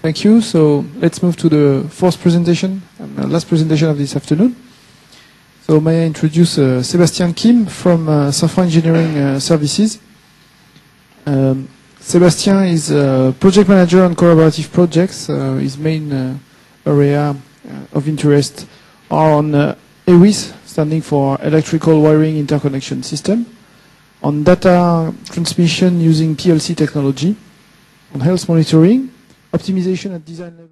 Thank you. So let's move to the fourth presentation, and last presentation of this afternoon. So may I introduce Sébastien Kim from Software Engineering Services. Sébastien is a project manager on collaborative projects. His main area of interest are on EWIS, standing for Electrical Wiring Interconnection System, on data transmission using PLC technology, on health monitoring, optimization at design level.